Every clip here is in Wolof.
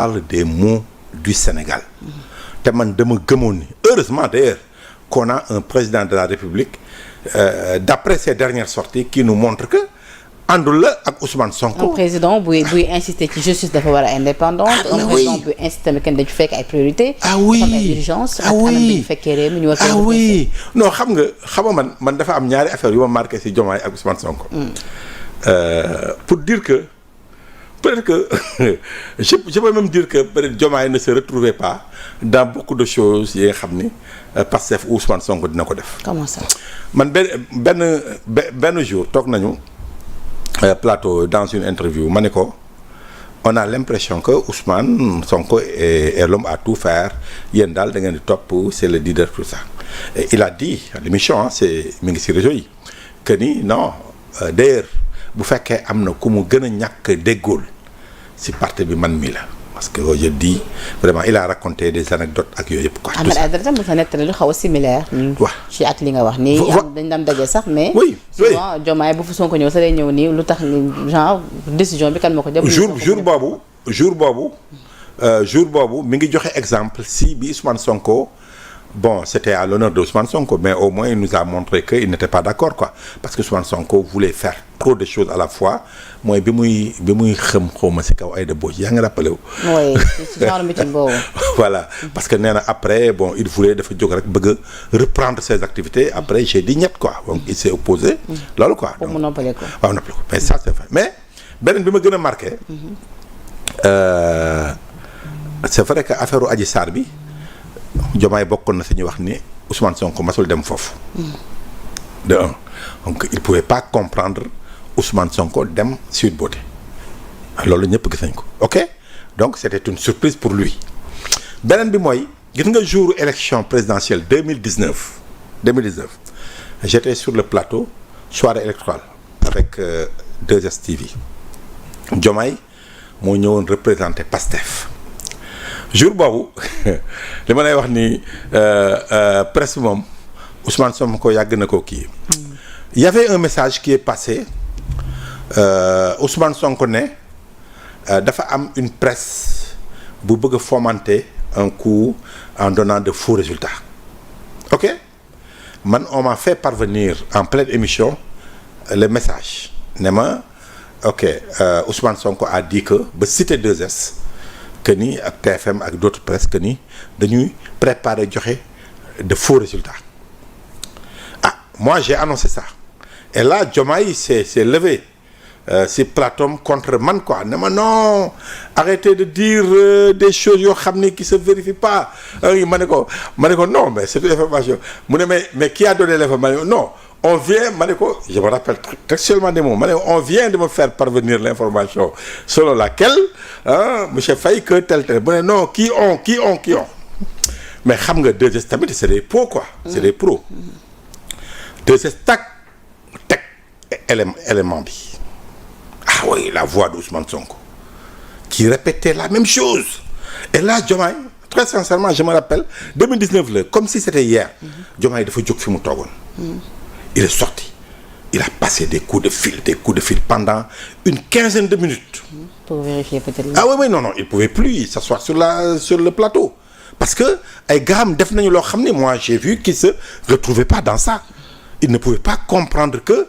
parle des maux du Sénégal te man dama gëmoon ni heureusement d'ailleurs qu'on a un président de la République d'après ses dernières sorties qui nous montre que àndul la ak Ousmane Sonko. un président buy insister ci justice dafa war a indépendante. un président buy insister mais kenn dañu fekk ay priorité. oui dafa am ay urgence. ak anam bi ñu fekkee réew mi ñu war a. oui non xam nga man dafa am ñaari affaire yu ma marqué ci Diomaye ak Ousmane Sonko. pour dire que peut-être que je peux même dire que peut-être Diomaye ne se retrouvait pas dans beaucoup de choses yi nga xam ni Pastef ou Ousmane Sonko dina ko def. comment ça. man benn jour toog nañu. plateau dans une interview ma ne ko on a l'impression que Ousmane Sonko est l'homme à tout faire yéen daal da ngeen di topp c'est le leader tout ça et il a dit à l'émission c'est mi ngi ci réseau yi que ni non d'ailleurs bu fekkee am na ku mu gën a ñàkk déggool ci parti bi man mi la parce que je dis vraiment il a raconté des anecdotes ak yooyu yëpp quoi. Ahmed Aïdara tam sa nettali lu xaw a similaire. waaw ci ak li nga wax nii. dañ daan daje sax mais. oui souvent Diomaye bu fa Sonko ñëw sa day ñëw nii lu tax genre décision bi kan moo ko jël. jour boobu mi ngi joxe exemple si bi Ousmane Sonko. Bon, c'était à l'honneur de Ousmane Sonko, mais au moins il nous a montré qu'il n'était pas d'accord quoi, parce que Ousmane Sonko voulait faire trop de choses à la fois. mooy bi muy xëm xawma ci kaw Aïda Mbodj yaa ngi rappelé wu. oui ci genre meeting boobu. voilà parce que nee na après bon il voulait dafa jóg rek bëgg a reprendre ses activités après j'ai dit ñett quoi donc il s'est opposé. loolu quoi pour mu noppale ko. waaw noppale ko mais ça c'est vrai mais beneen bi ma gën a marqué. c'est vrai que affaire Adji Sarr bi. Diomaye bokkoon na si ñu wax ni Ousmane Sonko masul dem foofu. de un donc il pouvait pas comprendre Ousmane Sonko dem Sweet Beauté loolu ñëpp gis nañ ko ok donc c'était une surprise pour lui beneen bi mooy gis nga jour élection présidentielle 2019 j'étais sur le plateau soirée électorale avec 2STV Diomaye moo ñëwoon représenter Pastef jour boobu li ma lay wax ni presse moom Ousmane Sonko yàgg na ko kii. Il y avait un message qui est passé Ousmane Sonko ne dafa am une presse bu bëgg a fomenter un coup en donnant de faux résultats ok man on m'a fait parvenir en pleine émission le message ne ma ok Ousmane Sonko a dit que ba cité 2S. que ni ak TFM ak d'autres presses que ni dañuy préparer joxe de faux résultats moi j'ai annoncé ça et là Diomaye s'est levé si plateau contre man quoi ne ma non arrêtez de dire des choses yoo xam ne qui se vérifient pas ma ne ko non mais c'est une information mu ne mais qui a donné l'information non on vient ma ne ko je me rappelle textuellement des mots ma ne on vient de me faire parvenir l'information selon laquelle monsieur Faye que tel bu ne non qui ont mais xam nga 2S tamit c'est des pros quoi c'est des pros 2S teg élément bi ah oui la voix d'Ousmane Sonko qui répétait la même chose et là Diomaye très sincèrement je me rappelle 2019 là comme si c'était hier Diomaye dafa jóg fi mu toogoon il est sorti il a passé des coups de fil pendant une quinzaine de minutes. Pour vérifier peut-être. Ah oui non il pouvait plus s'asseoir sur le plateau parce que ay gaam def nañu loo xam ne moi j'ai vu qu'il se retrouvait pas dans ça il ne pouvait pas comprendre que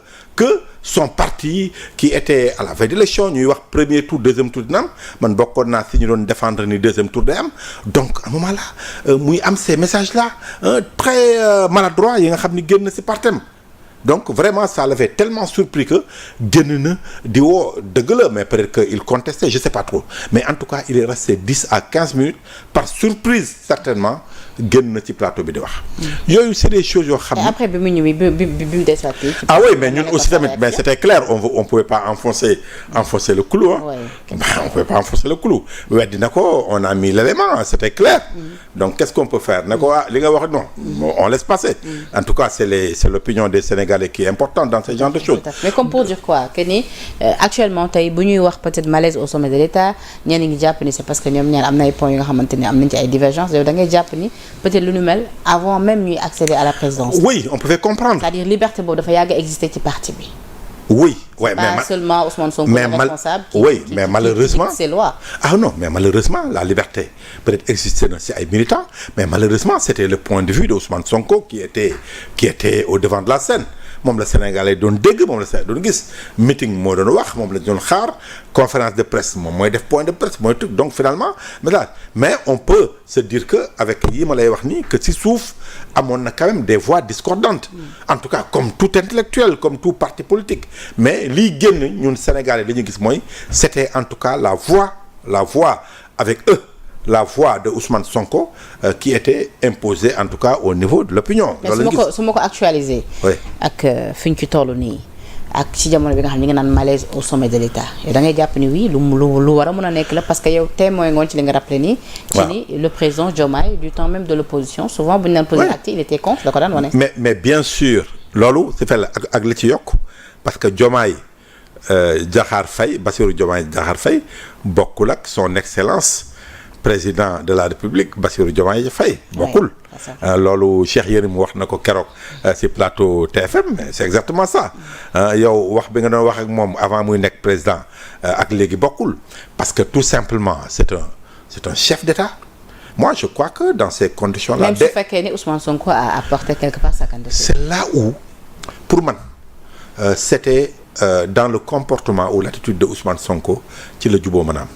son parti qui était à la veille d'élection ñuy wax premier tour deuxième tour dina am man bokkoon naa si ñu doon défendre ni deuxième tour day am donc à un moment là muy am ces messages là très maladroits yi nga xam ni génn si partem donc vraiment ça l'avait tellement surpris que génn na di woo dëgg la mais peut-être que il contestait je sais pas trop mais en tout cas il est resté 10 à 15 minutes par surprise certainement génn na ci plateau bi di wax. yooyu c'est des choses yoo xam ne. après bi mu ñëwee bi mu desaatee. ah oui mais ñun aussi tamit mais c'était clair on pouvait pas enfoncer le clou hein. Ouais. On pouvait pas enfoncer le clou. weddi na ko on a mis l'élément c'était clair. Donc qu'est-ce qu'on peut faire ne ko li nga wax non. on laisse passer. En tout cas c'est l'opinion des Sénégalais qui est importante dans ce genre de choses. Mais comme pour dire quoi que ni actuellement tey bu ñuy wax peut-être malaise au sommet de l'État ñenn ñi jàpp ni c'est parce que ñoom ñaar am na ay points yoo nga xamante ni am nañ ci ay divergences yow da ngay jàpp ni peut-être lu nu mel avant même ñuy accéder à la présidence. Oui on pouvait comprendre. C'est-à-dire liberté boobu dafa yàgg a exister ci parti bi. Oui, ouais, pas mais seulement Ousmane Sonko le responsable. Mais malheureusement, ces lois. ah non, mais malheureusement la liberté peut-être existait na ci ay militants, mais malheureusement c'était le point de vue de Ousmane Sonko qui était au devant de la scène. moom la Sénégalais doon dégg moom la Sénégalais doon gis meeting moo doon wax moom la doon xaar conférence de presse moom mooy def point de presse mooy truc donc finalement mais on peut se dire que avec yi ma lay wax nii que ci suuf amoon na quand même des voix discordantes en tout cas comme tout intellectuel comme tout parti politique mais liy génn ñun Sénégalais dañuy gis mooy c'était en tout cas la voix avec eux la voix de Ousmane Sonko qui était imposée en tout cas au niveau de l'opinion. loolu la su ma ko actualiser. oui ak fi ñu ci toll nii ak ci jamono bi nga xam ne ñu ngi naan malaise au sommet de l'État yow da ngay jàpp ni oui lu war a mën a nekk la parce que yow témoin ngoon ci li nga rappelé nii. ci ni le président Diomaye du temps même de l'opposition souvent bu ñu naan posé acte il était contre da ko daan wane. mais bien sûr loolu c'est fait la ak li ci yokk parce que Diomaye Diakhar Faye Bassirou Diomaye Diakhar Faye bokkul ak son excellence. président de la République Bassirou Diomaye Faye bokkul loolu Cheikh Yérim wax na ko keroog ci plateau TFM c'est exactement ça yow wax bi nga doon wax ak moom avant muy nekk président ak léegi bokkul parce que tout simplement c'est un chef d'État moi je crois que dans ces conditions-là même su fekkee ni Ousmane Sonko a apporté quelque part sa candidature c'est là où pour man c'était dans le comportement ou l'attitude de Ousmane Sonko ci la juboo maanaam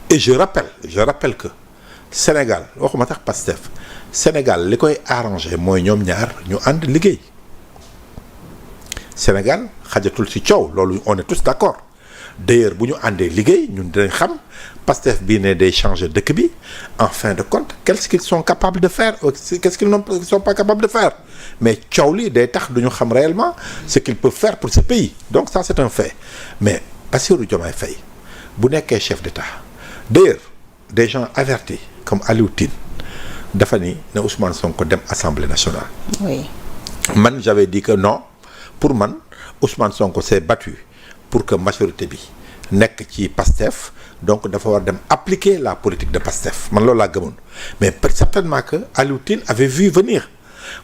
et je rappelle que Sénégal waxuma tax Pastef Sénégal li koy arrangé mooy ñoom ñaar ñu ànd liggéey Sénégal xajatul ci coow loolu on est tous d'accord d'ailleurs bu ñu àndee liggéey ñun dinañ xam Pastef bii ne day changer dëkk bi en fin de compte qu'est-ce qu'ils sont capables de faire qu'est-ce qu'ils ne sont pas capables de faire mais coow li day tax duñu xam réellement ce qu'ils peuvent faire pour ce pays donc ça c'est un fait mais Bassirou Diomaye Faye bu nekkee chef d'État d'ailleurs des gens avertis comme Aliou Tine dafa ni ne Ousmane Sonko dem Assemblée nationale. Oui. man j'avais dit que non pour man Ousmane Sonko s'est battu pour que majorité bi nekk ci Pastef donc dafa war dem appliquer la politique de Pastef man loolu laa gëmoon mais certainement que Aliou Tine avait vu venir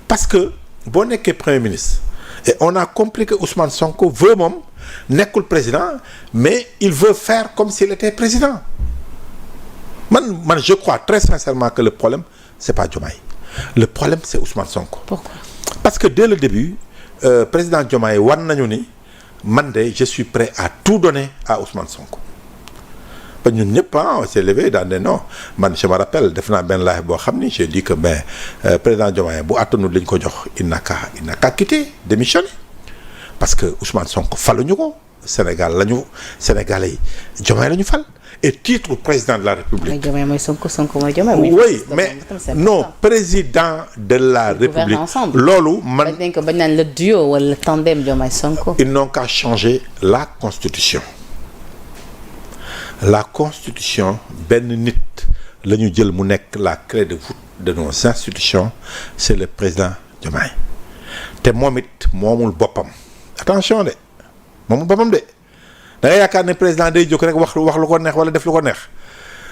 parce que boo nekkee Premier ministre et on a compris que Ousmane Sonko veut moom nekkul président mais il veut faire comme s'il était président. man je crois très sincèrement que le problème c'est pas Diomaye le problème c'est Ousmane Sonko. Pourquoi? Parce que dès le début président Diomaye wan nañu ni man de je suis prêt à tout donner à Ousmane Sonko ba ñun ñëpp on s'est levé dans des non man je me rappelle def naa benn live boo xam ni j'ai dit que ben président Diomaye bu attanu lañ ko jox il n'a qu'à quitter démissionner parce que Ousmane Sonko faluñu ko Sénégalais yi Diomaye la ñu fal. et titre président de la République. Diomaye mooy Sonko Sonko mooy Diomaye. oui mais non président de la République. loolu man bañ ko bañ naan le duo wala le tandem Diomaye Sonko. ils n'ont qu'à changer la constitution benn nit la ñu jël mu nekk la clé de voûte de nos institutions c'est le président Diomaye te moom it moomul boppam attention de moomul boppam de. da ngay yaakaar ne président day jóg rek wax lu ko neex wala def lu ko neex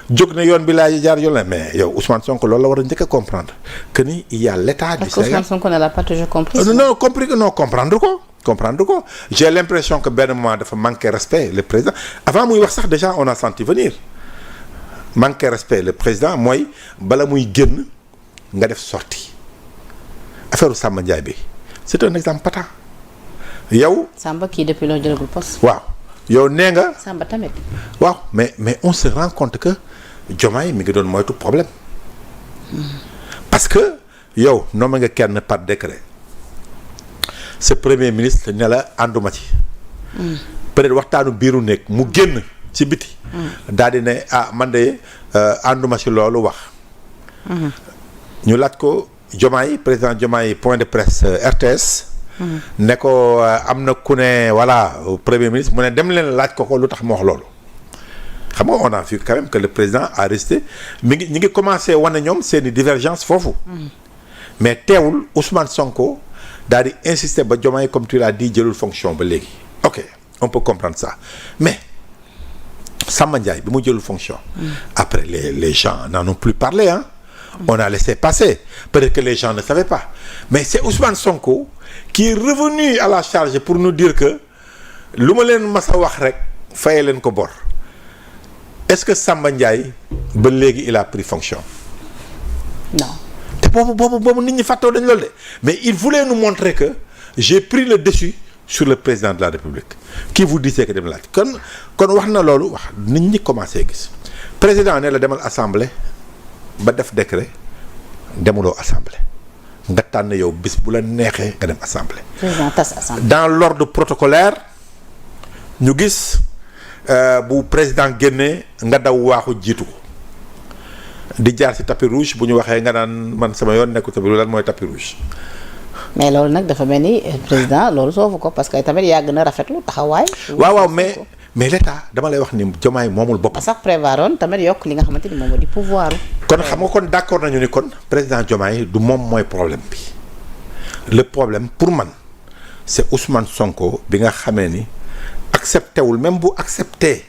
jóg ne yoon bi laa jaar yoon la mais yow Ousmane Sonko loolu la war a njëkk a comprendre que ni il y a l'état du Sénégal. Parce que Ousmane Sonko ne l'a pas toujours compris. comprendre ko j'ai l'impression que benn moment dafa manquer respect le président avant muy wax sax déjà on a senti venir manquer respect le président mooy bala muy génn nga def sortie affaire Samba Ndiaye bi c'est un exemple patent yow. Samba kii depuis loo jëlagul poste. waaw. yow nee nga. Samba tamit. waaw mais on se rend compte que Diomaye mi ngi doon moytu problème parce que yow nommé nga kenn par décret ce premier ministre ne la ànduma ci. peut-être waxtaanu biiru nekk mu génn ci biti. daal di ne man de ànduma ci loolu wax. ñu laaj ko Diomaye président Diomaye point de presse RTS. ne ko am na ku ne voilà premier ministre mu ne dem leen laaj ko lu tax mu wax loolu xam nga on a vu quand même que le président a resté ñi ngi commencé wane ñoom seeni divergence foofu mais teewul Ousmane Sonko daal di insister ba Diomaye comme tu l'as dit jëlul fonction ba léegi ok on peut comprendre ça mais Samba Ndiaye bi mu jëlul fonction après les gens n'en ont plus parlé hein on a laissé passer peut-être que les gens ne savaient pas mais c'est Ousmane Sonko qui est revenu à la charge pour nous dire que lu ma leen mas a wax rek faye leen ko bor est-ce que Samba Ndiaye ba léegi il a pris fonction. non. te boobu nit ñi fàttoo dañ loolu de mais il voulait nous montrer que j'ai pris le dessus sur le président de la République qui vous disait que dem laaj kon wax na loolu wax nit ñi commencé gis président ne la demal assemblée ba def décret demuloo assemblée nga tànn yow bis bu la neexee nga dem assemblée. président tas assemblée. dans l'ordre protocolaire ñu gis bu président génnee nga daw waaxu jiitu ko di jaar ci tapis rouge bu ñu waxee nga naan man sama yoon nekkul tapis rouge lan mooy tapis rouge. mais loolu nag dafa mel ni président loolu soofu ko parce que tamit yàgg na rafetlu taxawaay. waaw mais l'état dama lay wax ni Diomaye moomul boppam. sax prévoiroon tamit yokk li nga xamante ni moom moo di pouvoir. kon xam nga kon d'accord nañu ni kon président Diomaye du moom mooy problème bi le problème pour man c'est Ousmane Sonko bi nga xamee ni accepté wul même bu accepté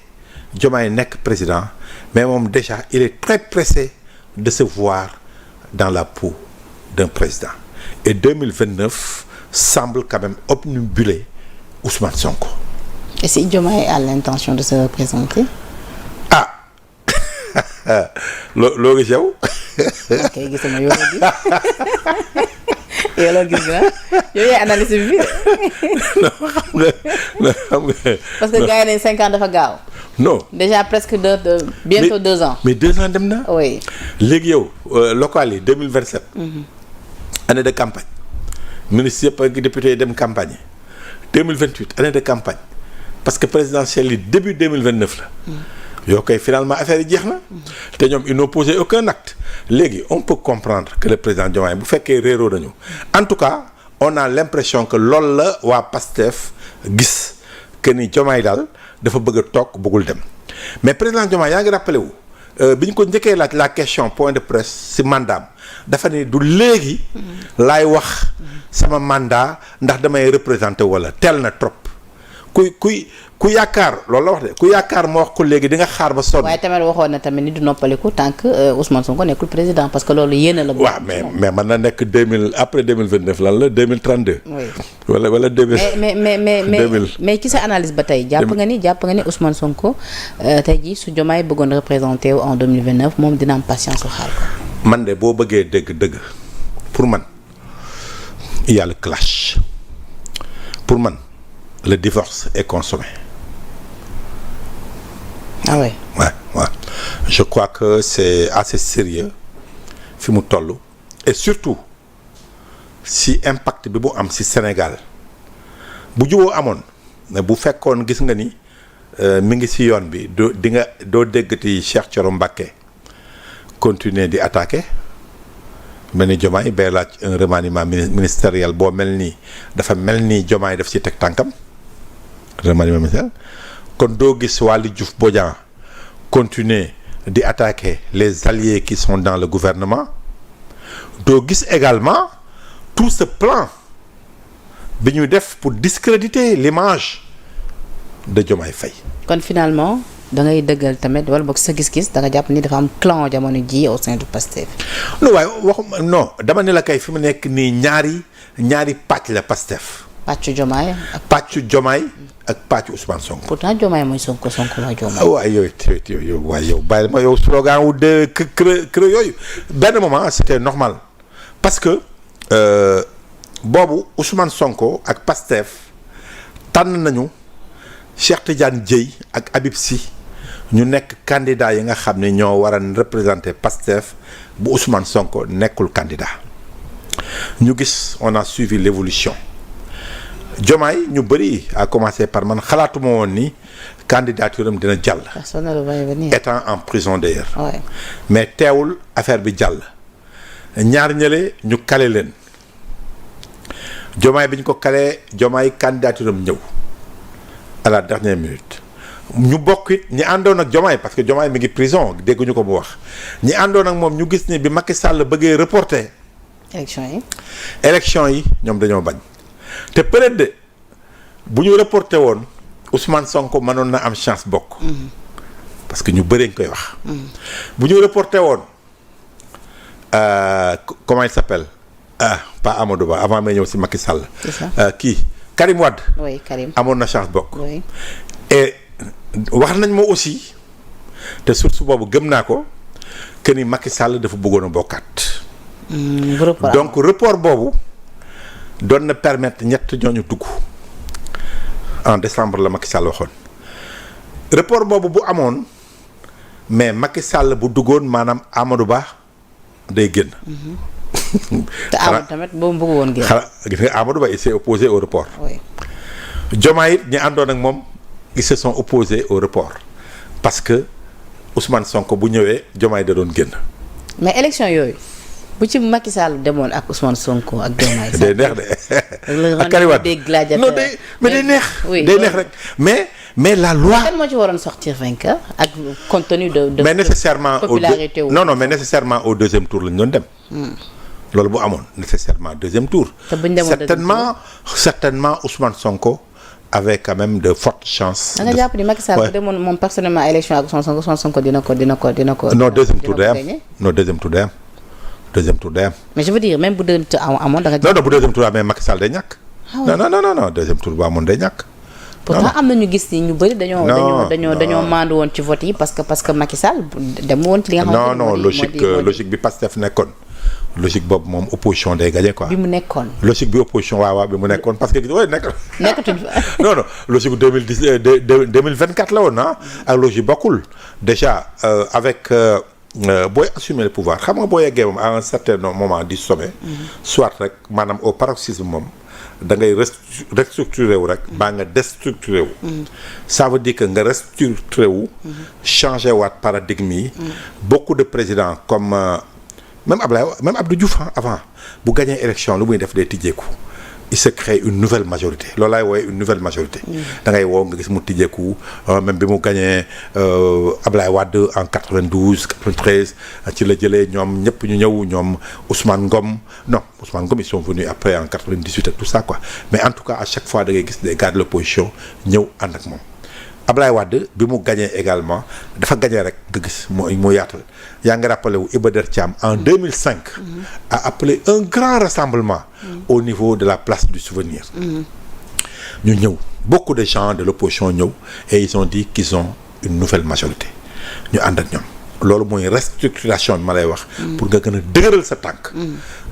Diomaye nekk président mais moom déjà il est très pressé de se voir dans la peau d'un président et 2029 semble quand même obnubiler Ousmane Sonko. Et si Diomaye a l'intention de se représenter? loo gis yow. ok gisuma yow la gis yow la gis nga yow yaay analyse bi. xam nga. parce que gars yi nañ 5 ans dafa gaaw. non déjà presque bientôt 2 ans. mais 2 ans dem na. oui. léegi yow local yi 2027. année de campagne. ministre yëpp ak député yi dem campagne 2028 année de campagne parce que présidentielle yi début 2029 la. yoo koy finalement affaire yi jeex na. te ñoom ils n'ont posé aucun acte. léegi on peut comprendre que le président Diomaye bu fekkee réeroo nañu en tout cas on a l'impression que loolu la waa PASTEF gis que ni Diomaye daal dafa bëgg a toog bëggul dem mais président Diomaye yaa ngi rappelé wu bi ñu ko njëkkee laaj la question point de presse ci mandaam dafa ni du léegi laay wax sama mandat ndax damay représenté wala teel na trop ku yaakaar loolu la wax de ku yaakaar ma wax ko léegi di nga xaar ba sonn. waaye tamit waxoon na tamit ni du noppaliku tant que Ousmane Sonko nekkul président parce que loolu yéene la. waaw mais mën na nekk 2000 après 2029 lan la 2032. oui wala 2000. mais ci sa analyse ba tey. jàpp nga ni Ousmane Sonko tey jii su Diomaye bëggoon représenté wu en 2029 moom dina am patience su xaar ko. man de boo bëggee dëgg pour man il y a le clash pour man le divorce est consommé. ah oui. Ouais. Je crois que c'est assez sérieux fi mu toll et surtout si impact bi bu am ci Sénégal bu juboo amoon bu fekkoon gis nga ni mi ngi ci yoon bi doo déggati Cheikh Thioro Mbacké continuer di attaquer mel ni Diomaye bay laaj un remaniement ministériel boo mel nii dafa mel ni Diomaye daf ci teg tànkam remaniement ministériel kon doo gis Waly Diouf Bodian continuer di attaquer les alliés qui sont dans le gouvernement doo gis également tout ce plan bi ñu def pour discréditer l'image de Diomaye Faye. kon finalement da ngay dëggal tamit wala boog sa gis-gis da nga jàpp ni dafa am clan jamono ji au sein du Pastef. non waaye waxuma non dama ne la kay fi mu nekk nii ñaari pàcc la Pastef. pàccu Diomaye. pàccu Diomaye ak pàccu Ousmane Sonko. pourtant Diomaye mooy Sonko mooy Diomaye. waaye yow bàyyi ma yow slogan wu de creux yooyu benn moment c'était normal parce que boobu Ousmane Sonko ak Pastef tànn nañu Cheikh Tidiane Dièye ak Habib Sy ñu nekk candidat yi nga xam ne ñoo war a représenter Pastef bu Ousmane Sonko nekkul candidat ñu gis on a suivi l'évolution Diomaye ñu bëri à commencer par man xalaatuma woon ni candidature am dina jàll. personne ne le voyait venir. étant en prison d'ailleurs. Ouais. mais teewul affaire bi jàll. ñaar ñële ñu kale leen Diomaye bi ñu ko kalee Diomaye candidature am ñëw à la dernière minute ñu bokk it ñi àndoon ak Diomaye parce que Diomaye mi ngi prison dégguñu ko mu wax ñi àndoon ak moom ñu gis ni bi Macky Sall bëggee reporter. élection yi ñoom dañoo bañ. te peut-être de bu ñu reporté woon Ousmane Sonko mënoon na am chance bokk. parce que ñu bëree ñu koy wax. bu ñu reporté woon comment il s'appelle pas Amadou Ba avant may ñëw ci Macky Sall. c'est ça kii Karim Wade. oui Karim amoon na chance bokk. oui. et wax nañ ma aussi te source boobu gëm naa ko que ni Macky Sall dafa bëggoon a bokkaat. donc report boobu doon na permettre ñett ñooñu dugg en décembre la Macky Sall waxoon report boobu bu amoon mais Macky Sall bu duggoon maanaam Amadou Ba day génn. te Amadou tamit boobu bëgg woon génn. xanaa gis nga Amadou Ba il s'est opposé au report. oui. Diomaye it ñi àndoon ak moom ils se sont opposés au report parce que Ousmane Sonko bu ñëwee Diomaye da doon génn. mais élection yooyu bu ci Macky Sall demoon ak Ousmane Sonko ak Diomaye. day neex de ak Karim Wade non day mais day neex. oui day neex rek mais la loi. kan moo ci waroon sortir vainqueur ak compte tenu de mais nécessairement popularité non nécessairement au deuxième tour lañ doon dem. loolu bu amoon nécessairement deuxième tour. te bu ñu demoon certainement Ousmane Sonko avait quand même de fortes chances. da nga jàpp ni Macky Sall bu demoon moom personnellement élection ak Ousmane Sonko dina ko. non deuxième tour day am non deuxième tour day am. deuxième tour day am. mais je veux dire même bu deuxième tour amoon da nga. non bu deuxième tour amee Macky Sall day ñàkk. non deuxième tour bu amoon day ñàkk. pourtant am na ñu gis ni ñu bëri dañoo maandu woon ci vote yi parce que Macky Sall dem woon ci li nga xamante non logique bi Pastef nekkoon logique boobu moom opposition day gagné quoi. bi mu nekkoon. logique bi opposition waaw bi mu nekkoon parce que gis nga nekkatuñ non logique 2024 la woon ak logique bokkul déjà avec booy assumer le pouvoir xam nga boo yeggee moom à un certain moment du sommet. soit rek maanaam au paroxysme moom. da ngay restructuré wu rek baa nga déstructuré wu. ça veut dire que nga restructuré wu. changé waat paradigme yi. beaucoup de présidents comme même Abdou Diouf avant bu gagné élection lu muy def day tijjeeku il se crée une nouvelle majorité loolu laay wooye une nouvelle majorité. da ngay woo nga gis mu tijjeeku même bi mu gagné Ablaye Wade en 92 93 ci la jëlee ñoom ñëpp ñu ñëw ñoom Ousmane Ngom ils sont venus après en 98 et tout ça quoi mais en tout cas à chaque fois da ngay gis des gars de l'opposition ñëw ànd ak moom. Ablaye Wade bi mu gagné également dafa gagné rek nga gis moo yaatal yaa ngi rappelé wu Iba Der Thiam en 2005 a appelé un grand rassemblement au niveau de la place du souvenir ñu ñëw beaucoup de gens de l'opposition ñëw et ils ont dit qu'ils ont une nouvelle majorité ñu ànd ak ñoom loolu mooy restructuration bi ma lay wax pour nga gën a dëgëral sa tànk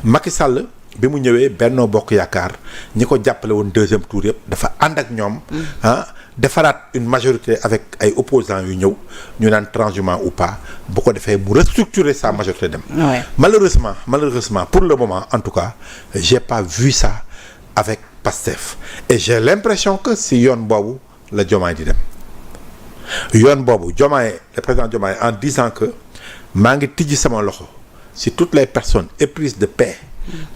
Macky Sall bi mu ñëwee Benno Bokk Yaakaar ñi ko jàppale woon deuxième tour yëpp dafa ànd ak ñoom defaraat une majorité avec ay opposants yu ñëw ñu naan transhumant ou pas bu ko defee mu restructurer sa majorité dem. malheureusement pour le moment en tout cas j'ai pas vu ça avec Pastef et j'ai l'impression que si yoon boobu la Diomaye di dem yoon boobu le président Diomaye en disant que maa ngi tijji sama loxo si toutes les personnes éprises de paix.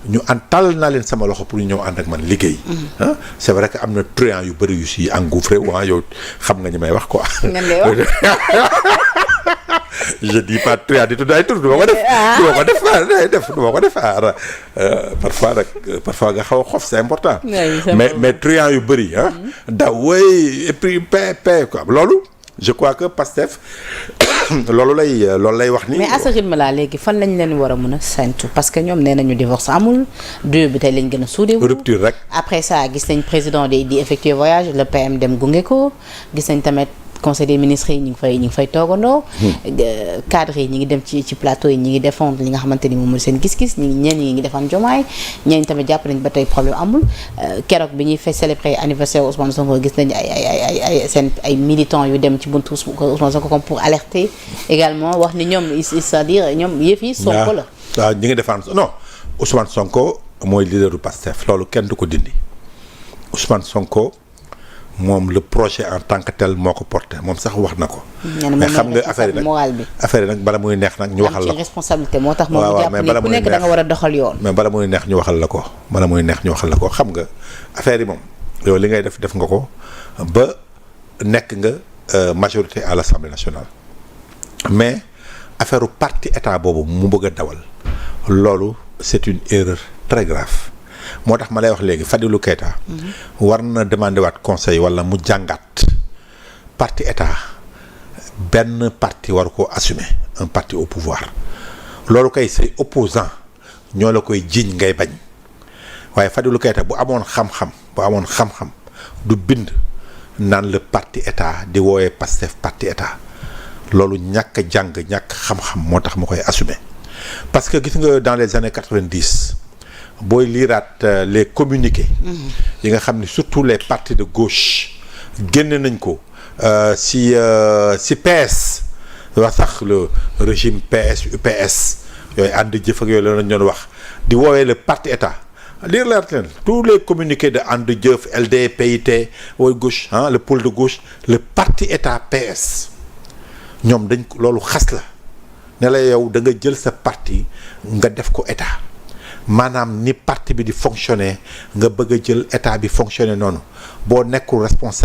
ñu tàll naa leen sama loxo pour ñu ñëw ànd ak man liggéey. c'est vrai que am na truand yu bëri yu si engouffré yow xam nga ñi may wax quoi. je dis pas truand di tudd ay tur du ma ko def parfois nga xaw a xof c'est important. mais truand yu bëri daw way et puis paix quoi loolu. je crois que Pastef loolu lay wax ni. mais à ce rythme là léegi fan lañ leen war a mën a séntu parce que ñoom nee nañu divorce amul duo bi tey lañ gën a suude. rupture rek. après ça gis nañ président di effectuer voyage le PM dem gunge ko gis nañ tamit conseil des ministres yi ñu ngi fay toogandoo. cadres yi ñu ngi dem ci plateau yi ñu ngi défendre li nga xamante ni moom mooy seen gis-gis ñenn ñi ngi défendre Diomaye ñenn tamit jàpp nañ ba tey problème amul keroog bi ñuy fay célébrer anniversaire Ousmane Sonko gis nañ ay militants yu dem ci buntu Ousmane Sonko comme pour alerter également wax ni ñoom c'est-à-dire ñoom yëf yi Sonko la. waaw ñi ngi défendre non Ousmane Sonko mooy leader du Pastef loolu kenn du ko dindi Ousmane Sonko. moom le projet en tant que tel moo ko porté moom sax wax na ko. mais xam nga affaire yi nag bala muy neex nag ñu waxal la ko. responsabilité moo tax moom jàpp ni ku nekk da nga war a doxal yoon. mais bala muy neex ñu waxal la ko xam nga affaire yi moom yow li ngay def nga ko ba nekk nga majorité à l'Assemblée nationale mais affaire parti état boobu mu bëgg a dawal loolu c'est une erreur très grave. moo tax ma lay wax léegi Fadilou Keita war na demander waat conseil wala mu jàngat parti état benn parti war ko assumer un parti au pouvoir loolu kay say opposant ñoo la koy jiiñ ngay bañ waaye Fadilou Keita bu amoon xam-xam bu amoon xam-xam du bind naan le parti état di woowee Pastef parti état loolu ñàkk a jàng ñàkk xam-xam moo tax ma koy assumer parce que gis nga dans les années 90 booy liiraat les communiqués yi nga xam ne surtout les partis de gauche génne nañ ko si PS wax sax le régime PS UPS yooyu ànd jëf ak yooyu la ñu doon wax di woowee le parti état lire leer leen tous les communiqués de ànd jëf LD PIT wooy gauche le pôle de gauche le parti état PS ñoom dañ ko loolu xas la ne la yow da nga jël sa parti nga def ko état maanaam ni parti bi di fonctionner nga bëgg a jël état bi fonctionner noonu boo nekkul responsable